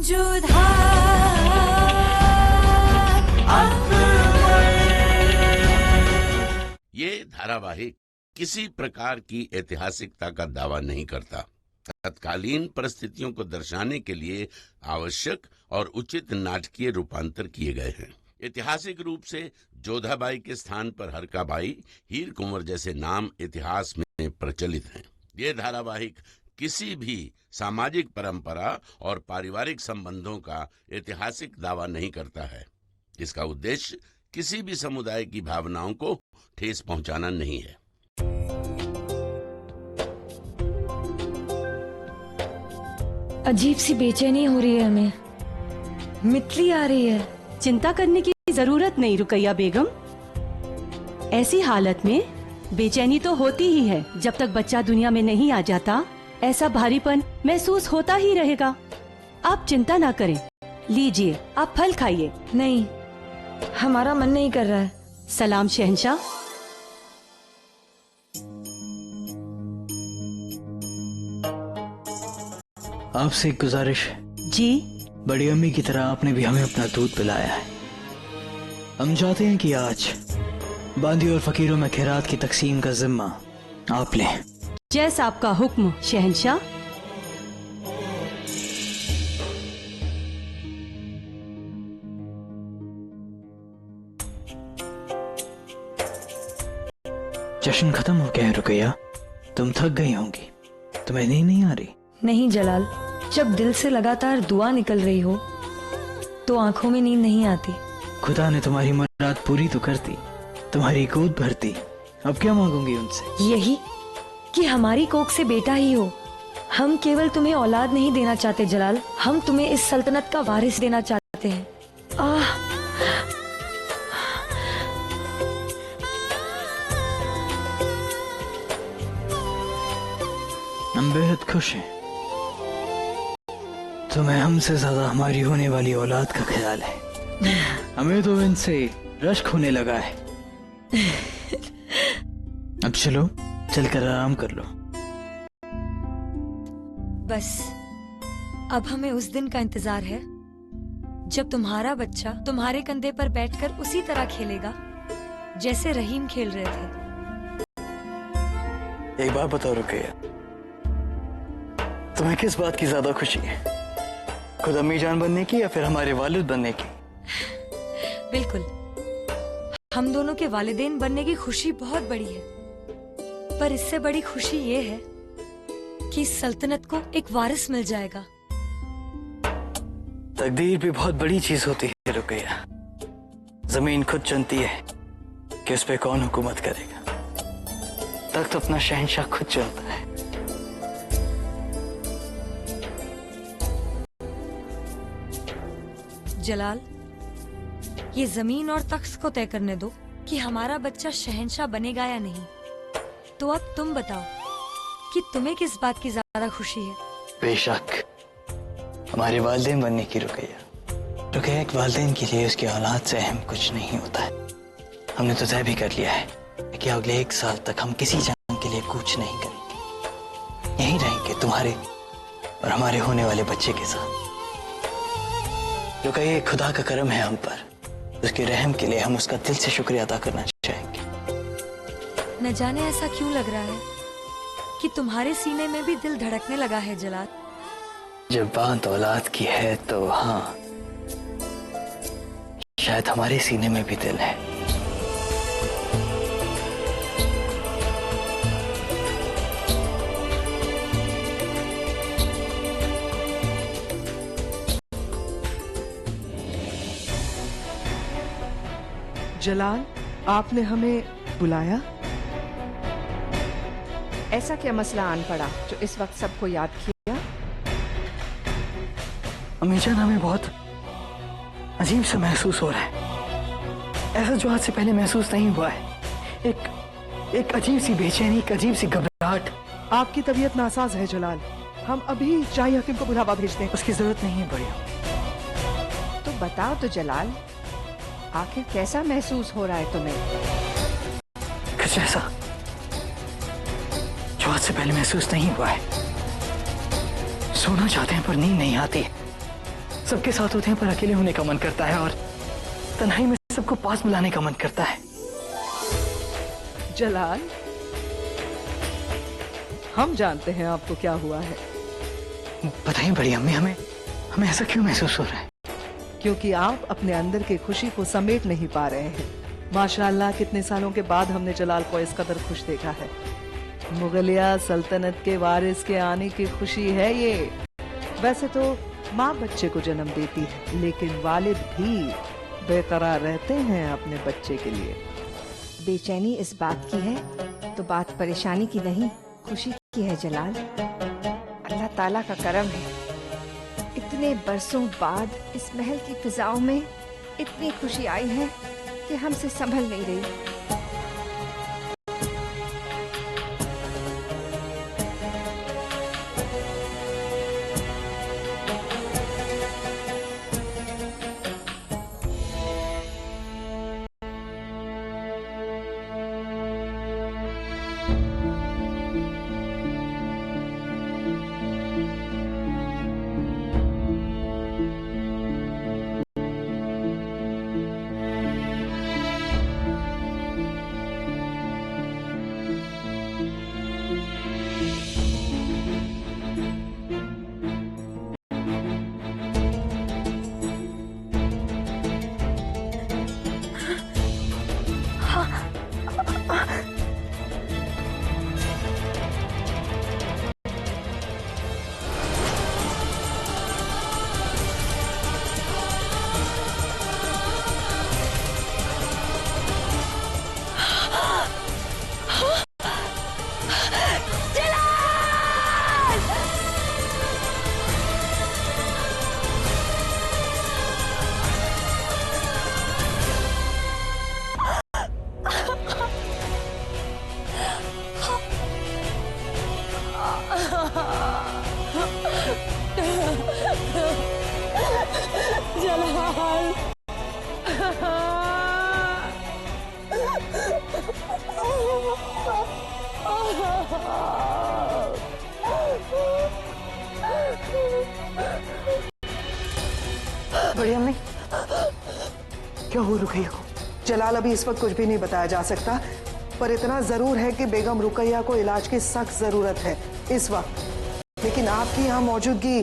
ये धारावाहिक किसी प्रकार की ऐतिहासिकता का दावा नहीं करता। तत्कालीन परिस्थितियों को दर्शाने के लिए आवश्यक और उचित नाटकीय रूपांतर किए गए हैं। ऐतिहासिक रूप से जोधाबाई के स्थान पर हरकाबाई, हीर कुंवर जैसे नाम इतिहास में प्रचलित हैं। ये धारावाहिक किसी भी सामाजिक परंपरा और पारिवारिक संबंधों का ऐतिहासिक दावा नहीं करता है। इसका उद्देश्य किसी भी समुदाय की भावनाओं को ठेस पहुंचाना नहीं है। अजीब सी बेचैनी हो रही है हमें। मितली आ रही है। चिंता करने की जरूरत नहीं रुकैया बेगम। ऐसी हालत में बेचैनी तो होती ही है। जब तक बच्चा दुनिया में नहीं आ जाता ऐसा भारीपन महसूस होता ही रहेगा। आप चिंता ना करें। लीजिए, आप फल खाइए। नहीं, हमारा मन नहीं कर रहा है। सलाम शहंशाह। आपसे एक गुजारिश है। जी। बड़ी अम्मी की तरह आपने भी हमें अपना दूध पिलाया है। हम चाहते हैं कि आज बांदी और फकीरों में खैरात की तकसीम का जिम्मा आप लें। जैसा आपका हुक्म शहंशाह। जश्न खत्म हो गया है रुकैया। तुम थक गई होंगी। तुम्हें नींद नहीं आ रही? नहीं जलाल, जब दिल से लगातार दुआ निकल रही हो तो आंखों में नींद नहीं आती। खुदा ने तुम्हारी मुराद पूरी तो कर दी, तुम्हारी गोद भरती। अब क्या मांगूंगी उनसे? यही कि हमारी कोख से बेटा ही हो। हम केवल तुम्हें औलाद नहीं देना चाहते जलाल, हम तुम्हें इस सल्तनत का वारिस देना चाहते हैं। हम बेहद खुश हैं। तुम्हें हमसे ज्यादा हमारी होने वाली औलाद का ख्याल है। हमें तो इनसे रश्क होने लगा है। अब चलो, चलकर आराम कर लो। बस अब हमें उस दिन का इंतजार है जब तुम्हारा बच्चा तुम्हारे कंधे पर बैठकर उसी तरह खेलेगा जैसे रहीम खेल रहे थे। एक बात बताओ रुकैया, तुम्हें किस बात की ज्यादा खुशी है? खुद अम्मी जान बनने की या फिर हमारे वालिद बनने की? बिल्कुल, हम दोनों के वालिदैन बनने की खुशी बहुत बड़ी है, पर इससे बड़ी खुशी ये है कि इस सल्तनत को एक वारिस मिल जाएगा। तकदीर भी बहुत बड़ी चीज होती है रुकैया। जमीन खुद चुनती है कि उस पे कौन हुकूमत करेगा। तख्त अपना शहंशाह खुद चुनता है। जलाल, ये जमीन और तख्त को तय करने दो कि हमारा बच्चा शहंशाह बनेगा या नहीं। तो अब तुम बताओ कि तुम्हें किस बात की ज्यादा खुशी है? बेशक हमारे वालिदैन बनने की रुकैया। रुकैया, एक वालिदैन के लिए उसकी औलाद से अहम कुछ नहीं होता है। हमने तो तय भी कर लिया है कि अगले 1 साल तक हम किसी जान के लिए कुछ नहीं करेंगे। यहीं रहेंगे तुम्हारे और हमारे होने वाले बच्चे के साथ। रुकैया, खुदा का करम है हम पर। उसके रहम के लिए हम उसका दिल से शुक्रिया अदा करना चाहेंगे। न जाने ऐसा क्यों लग रहा है कि तुम्हारे सीने में भी दिल धड़कने लगा है जलाल। जब बात औलाद की है तो हाँ, शायद हमारे सीने में भी दिल है। जलाल, आपने हमें बुलाया? ऐसा क्या मसला आन पड़ा जो इस वक्त सबको याद किया? अमीजान, हमें बहुत अजीब सा महसूस हो रहा है। ऐसा जो आज से पहले महसूस नहीं हुआ है। एक अजीब सी बेचैनी, एक अजीब सी घबराहट। आपकी तबीयत नासाज है जलाल। हम अभी शाही हकीम को बुलावा भेजते हैं। उसकी जरूरत नहीं है बढ़िया। तो बताओ तो जलाल, आखिर कैसा महसूस हो रहा है तुम्हें? कुछ ऐसा जो आज से पहले महसूस नहीं हुआ है। सोना चाहते हैं पर नींद नहीं आती। सबके साथ होते हैं पर अकेले होने का मन करता है, और तन्हाई में सबको पास बुलाने का मन करता है। जलाल, हम जानते हैं आपको क्या हुआ है, बताइए बड़ी अम्मी, हमें ऐसा क्यों महसूस हो रहा है? क्योंकि आप अपने अंदर की खुशी को समेट नहीं पा रहे हैं। माशाअल्लाह, कितने सालों के बाद हमने जलाल को इस कदर खुश देखा है। मुगलिया सल्तनत के वारिस के आने की खुशी है ये। वैसे तो माँ बच्चे को जन्म देती है, लेकिन वालिद भी बेकरार रहते हैं अपने बच्चे के लिए। बेचैनी इस बात की है तो बात परेशानी की नहीं, खुशी की है जलाल। अल्लाह ताला का करम है, इतने बरसों बाद इस महल की फिजाओं में इतनी खुशी आई है कि हमसे संभल नहीं रही। बड़ी अम्मी, क्या हुआ रुकैया को? जलाल, अभी इस वक्त कुछ भी नहीं बताया जा सकता, पर इतना जरूर है कि बेगम रुकैया को इलाज की सख्त जरूरत है इस वक्त। लेकिन आपकी यहाँ मौजूदगी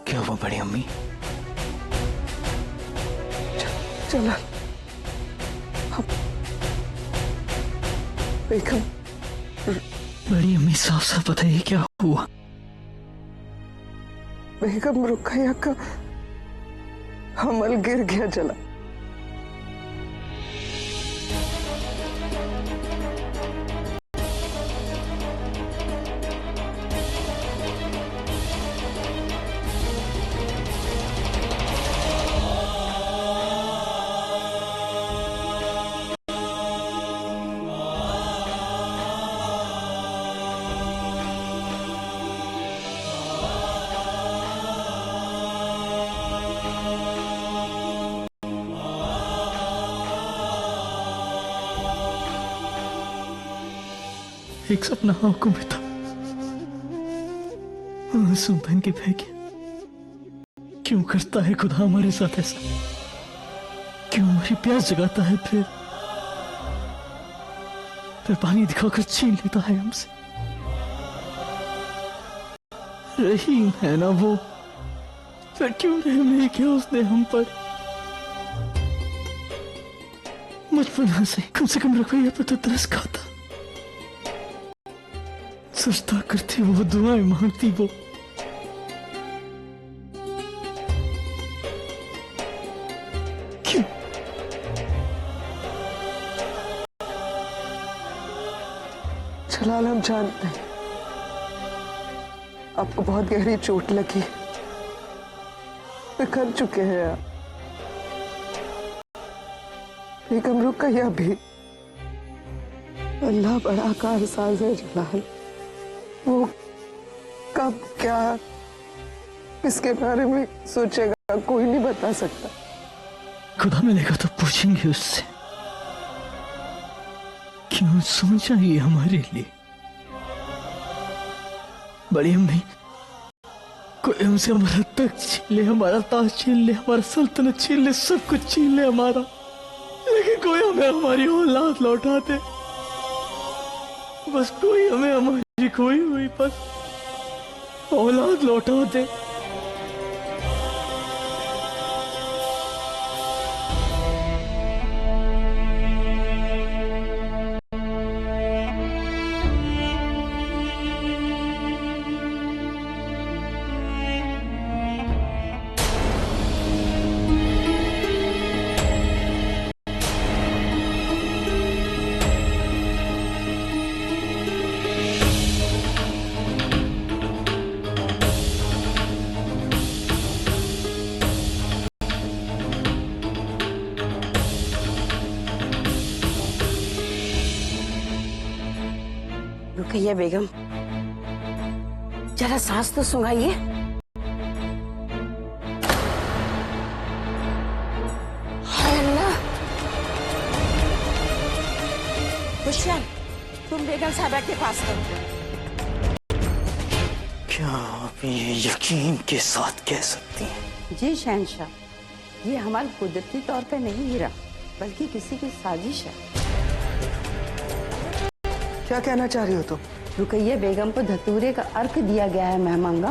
क्या हुआ बड़ी अम्मी? चला बेगम, बड़ी अम्मी, साफ साफ बताइए क्या हुआ? बेगम रुकैया का अमल गिर गया जला। एक सपना आंखों में था, आंसू बन के बह गया। क्यों करता है खुदा हमारे साथ ऐसा? क्यों हमारी प्यास जगाता है, फिर पानी दिखाकर छीन लेता है हमसे। रहीम है ना वो, फिर क्यों रहम नहीं किया उसने हम पर? बचपन से कम रखैया पे तो तरस खाता, सजदा करती वो, दुआएं मांगती वो। क्यों? जलाल, हम जानते हैं आपको बहुत गहरी चोट लगी है, बिखर चुके हैं आप। बेगम रुकैया भी। अल्लाह बड़ा कारसाज है जलाल, वो कब क्या इसके बारे में सोचेगा कोई नहीं बता सकता। खुदा मिलेगा तो पूछेंगे उससे, क्यों सोचा ये हमारे लिए? बड़ी अम्मी, कोई हमसे हमारा तख्त छीन ले, हमारा ताज छीन ले, हमारा सल्तनत छीन ले, सब कुछ छीन ले हमारा, लेकिन कोई हमें हमारी औलाद लौटा दे। बस कोई हमें हमारी खोई हुई बस औलाद लौटा दे। रुकैया बेगम, जरा सांस तो सुंघाइए। हाय अल्लाह। हुसैन, तुम बेगम साहबा के पास करो। क्या आप ये यकीन के साथ कह सकती हैं? जी शहंशाह, ये हमारे कुदरती तौर पे नहीं गिरा, बल्कि किसी की साजिश है। क्या कहना चाह रही हो तुम? रुकैया बेगम को धतूरे का अर्क दिया गया है मेहमांगा।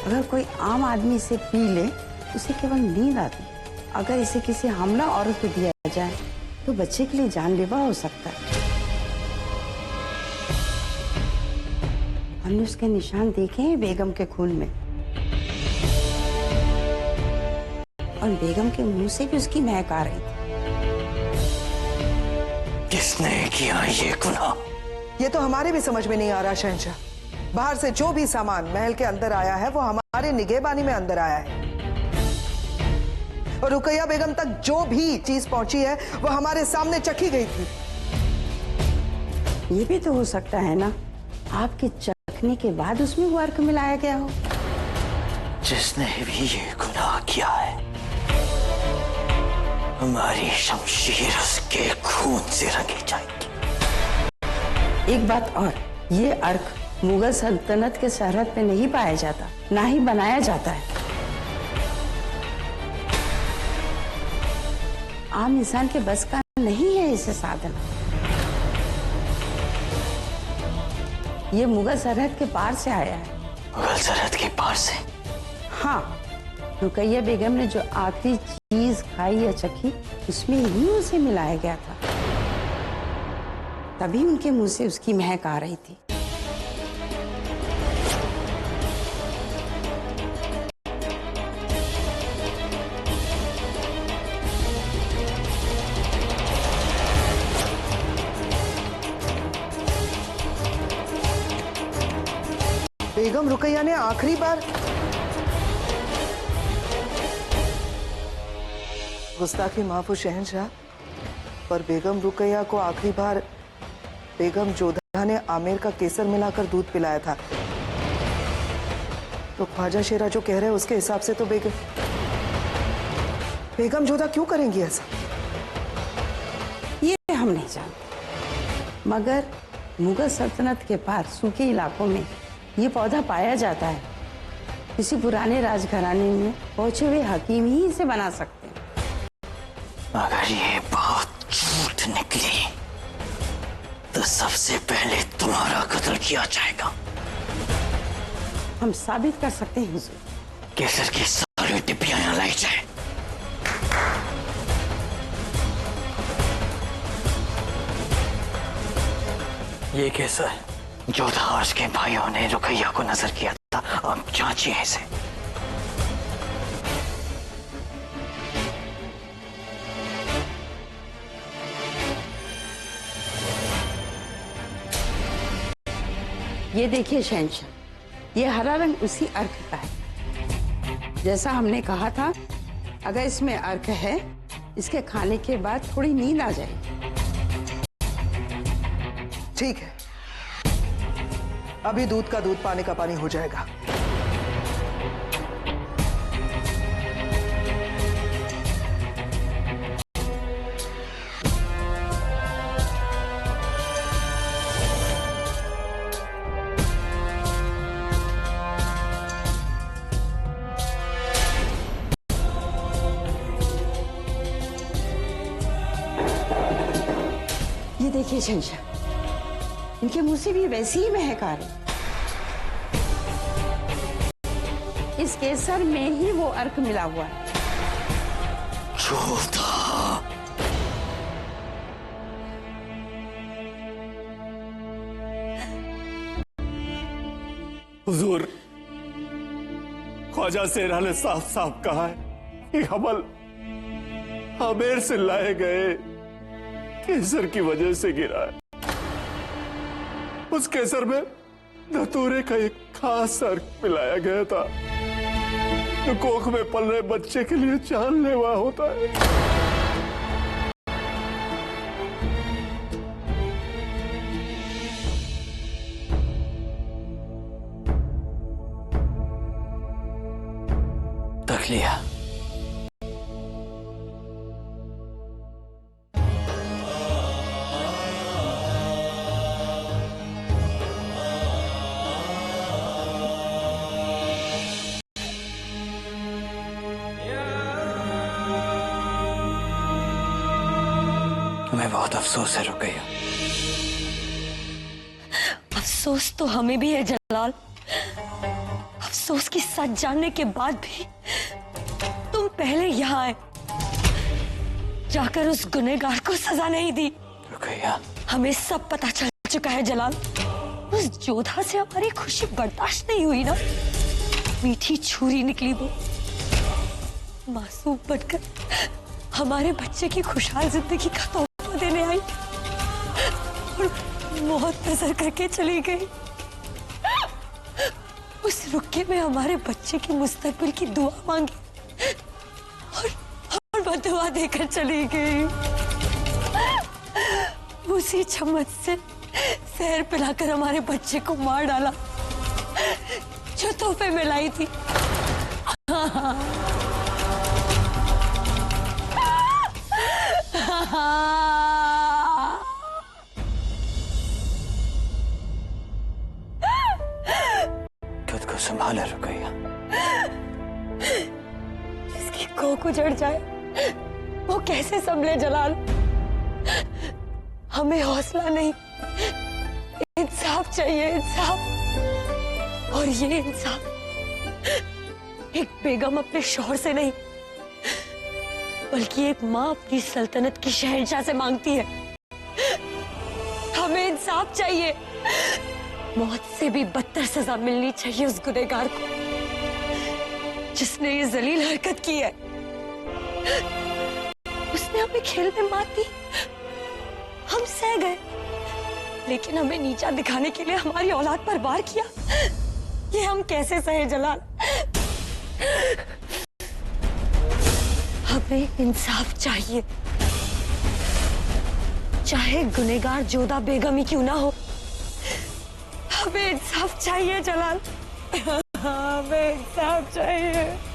अगर कोई आम आदमी इसे पी ले, उसे केवल नींद आती। अगर इसे किसी हमला औरत को दिया जाए तो बच्चे के लिए जानलेवा हो सकता है। हमने उसके निशान देखे हैं बेगम के खून में, और बेगम के मुंह से भी उसकी महक आ रही थी। किसने किया ये गुनाह? ये तो हमारे भी समझ में नहीं आ रहा शहंशाह। बाहर से जो भी सामान महल के अंदर आया है वो हमारे निगहबानी में अंदर आया है, और रुकैया बेगम तक जो भी चीज पहुंची है वो हमारे सामने चखी गई थी। ये भी तो हो सकता है ना, आपके चखने के बाद उसमें वो अर्क मिलाया गया हो। जिसने भी ये गुनाह किया है, हमारी शमशीर उसके खून से रंगी जाएगी। एक बात और, ये अर्क मुगल सल्तनत के सरहद पे नहीं पाया जाता, ना ही बनाया जाता है। आम इंसान के बस का नहीं है इसे साधना। ये मुगल सरहद के पार से आया है। मुगल सरहद के पार से? हाँ, रुकैया बेगम ने जो आखिरी चीज खाई या चखी, उसमें ही उसे मिलाया गया था, तभी उनके मुंह से उसकी महक आ रही थी। बेगम रुकैया ने आखिरी बार गुस्ताखी माफ शहनशाह, पर बेगम रुकैया को आखिरी बार बेगम जोधा ने आमिर का केसर मिलाकर दूध पिलाया था। तो ख्वाजा शेरा जो कह रहे हैं उसके हिसाब से तो बेगम जोधा क्यों करेंगी ऐसा? ये हम नहीं जानते, मगर मुगल सल्तनत के पार सूखे इलाकों में ये पौधा पाया जाता है। किसी पुराने राजघराने में पहुंचे हुए हकीम ही इसे बना सकते हैं। अगर ये बात झूठ निकली तो सबसे पहले तुम्हारा कत्ल किया जाएगा। हम साबित कर सकते हैं हुजूर। केसर की सारी डिब्बियां यहाँ लाई जाए। ये केसर जोधा और उसके भाइयों ने रुकैया को नजर किया था, अब जांचिए इसे। ये देखिए शहंशाह, ये हरा रंग उसी अर्क का है। जैसा हमने कहा था, अगर इसमें अर्क है, इसके खाने के बाद थोड़ी नींद आ जाएगी। ठीक है, अभी दूध का दूध पानी का पानी हो जाएगा। ये देखिए शहंशाह, इनके मुंह से भी वैसी ही महक आ रही। इस केसर में ही वो अर्क मिला हुआ है। जोधा, हुजूर, ख्वाजा शेरा ने साफ साफ कहा है कि हमल आमेर से लाए गए केसर की वजह से गिरा है। उस केसर में धतूरे का एक खास अर्क मिलाया गया था जो कोख में पल रहे बच्चे के लिए जानलेवा होता है। तक लिया। तुम्हें बहुत अफसोस है रुकैया। अफसोस तो हमें भी है जलाल। अफसोस की सच जानने के बाद भी तुम पहले यहाँ आए, जाकर उस गुनहगार को सजा नहीं दी। रुकैया, हमें सब पता चल चुका है जलाल। उस जोधा से हमारी खुशी बर्दाश्त नहीं हुई ना। मीठी छुरी निकली वो, मासूम बनकर हमारे बच्चे की खुशहाल जिंदगी का तोहफा देने आई और मौत नजर करके चली गई। उस रुके में हमारे बच्चे की मुस्तकबिल की दुआ मांगी और बदुआ देकर चली गई। उसी चम्मच से जहर पिलाकर हमारे बच्चे को मार डाला जो तोहफे में लाई थी। खुद को संभाला रुकैया। जिसकी कोख उजड़ जाए वो कैसे संभले जलाल। हमें हौसला नहीं, इंसाफ चाहिए, इंसाफ। और ये इंसाफ एक बेगम अपने शौहर से नहीं बल्कि एक माँ अपनी सल्तनत की शहंशाह से मांगती है। हमें इंसाफ चाहिए। मौत से भी बदतर सजा मिलनी चाहिए उस गुनहगार को जिसने ये जलील हरकत की है। उसने हमें खेल में मात दी, हम सह गए, लेकिन हमें नीचा दिखाने के लिए हमारी औलाद पर वार किया। ये हम कैसे सहे जलाल? हमें इंसाफ चाहिए, चाहे गुनहगार जोधा बेगम ही क्यों ना हो। हमें इंसाफ चाहिए जलाल, हमें इंसाफ चाहिए।